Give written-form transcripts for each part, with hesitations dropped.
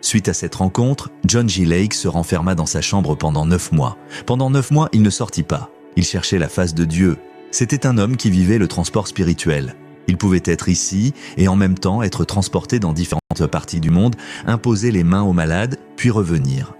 Suite à cette rencontre, John G. Lake se renferma dans sa chambre pendant 9 mois. Pendant 9 mois, il ne sortit pas. Il cherchait la face de Dieu. C'était un homme qui vivait le transport spirituel. Il pouvait être ici et en même temps être transporté dans différentes parties du monde, imposer les mains aux malades, puis revenir.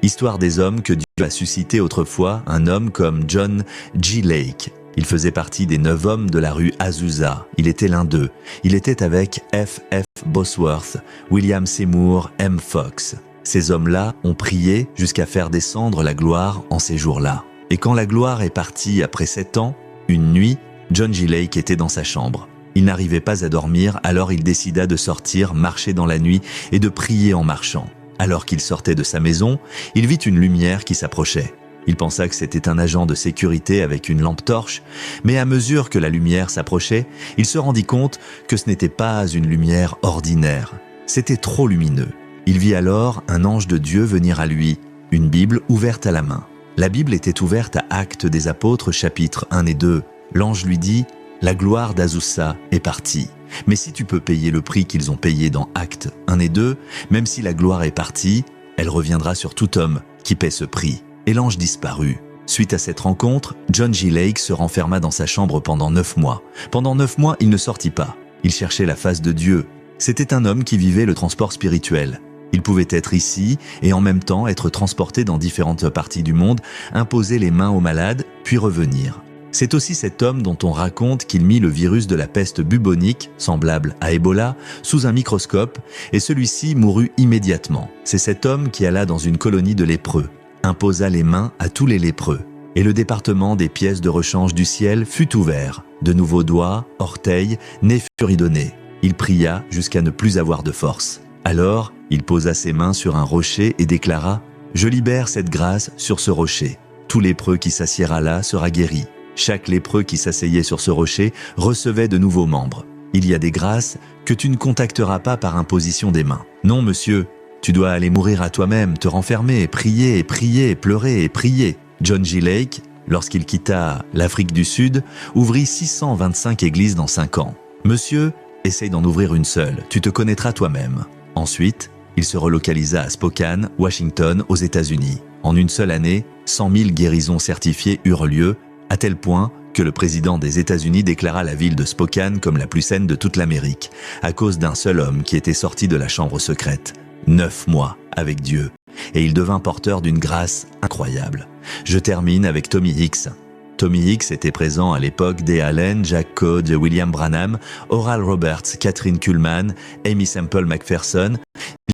Histoire des hommes que Dieu a suscité autrefois, un homme comme John G. Lake. Il faisait partie des 9 hommes de la rue Azusa. Il était l'un d'eux. Il était avec F. Bosworth, William Seymour, M. Fox. Ces hommes-là ont prié jusqu'à faire descendre la gloire en ces jours-là. Et quand la gloire est partie après 7 ans, une nuit, John G. Lake était dans sa chambre. Il n'arrivait pas à dormir, alors il décida de sortir, marcher dans la nuit et de prier en marchant. Alors qu'il sortait de sa maison, il vit une lumière qui s'approchait. Il pensa que c'était un agent de sécurité avec une lampe torche, mais à mesure que la lumière s'approchait, il se rendit compte que ce n'était pas une lumière ordinaire. C'était trop lumineux. Il vit alors un ange de Dieu venir à lui, une Bible ouverte à la main. La Bible était ouverte à Actes des Apôtres, chapitres 1 et 2. L'ange lui dit « La gloire d'Azusa est partie. Mais si tu peux payer le prix qu'ils ont payé dans Actes 1 et 2, même si la gloire est partie, elle reviendra sur tout homme qui paie ce prix. » Et l'ange disparut. Suite à cette rencontre, John G. Lake se renferma dans sa chambre pendant 9 mois. Pendant 9 mois, il ne sortit pas. Il cherchait la face de Dieu. C'était un homme qui vivait le transport spirituel. Il pouvait être ici et en même temps être transporté dans différentes parties du monde, imposer les mains aux malades, puis revenir. C'est aussi cet homme dont on raconte qu'il mit le virus de la peste bubonique, semblable à Ebola, sous un microscope et celui-ci mourut immédiatement. C'est cet homme qui alla dans une colonie de lépreux, imposa les mains à tous les lépreux. Et le département des pièces de rechange du ciel fut ouvert. De nouveaux doigts, orteils, nez furent y donnés. Il pria jusqu'à ne plus avoir de force. Alors, il posa ses mains sur un rocher et déclara « Je libère cette grâce sur ce rocher. Tout lépreux qui s'assiera là sera guéri. » Chaque lépreux qui s'asseyait sur ce rocher recevait de nouveaux membres. Il y a des grâces que tu ne contacteras pas par imposition des mains. Non, monsieur, tu dois aller mourir à toi-même, te renfermer, et prier, pleurer et prier. John G. Lake, lorsqu'il quitta l'Afrique du Sud, ouvrit 625 églises dans 5 ans. Monsieur, essaye d'en ouvrir une seule, tu te connaîtras toi-même. Ensuite, il se relocalisa à Spokane, Washington, aux États-Unis. En une seule année, 100 000 guérisons certifiées eurent lieu, à tel point que le président des États-Unis déclara la ville de Spokane comme la plus saine de toute l'Amérique, à cause d'un seul homme qui était sorti de la chambre secrète. 9 mois avec Dieu, et il devint porteur d'une grâce incroyable. Je termine avec Tommy Hicks. Tommy Hicks était présent à l'époque des Allen, Jack Coe, William Branham, Oral Roberts, Catherine Kuhlman, Amy Semple McPherson.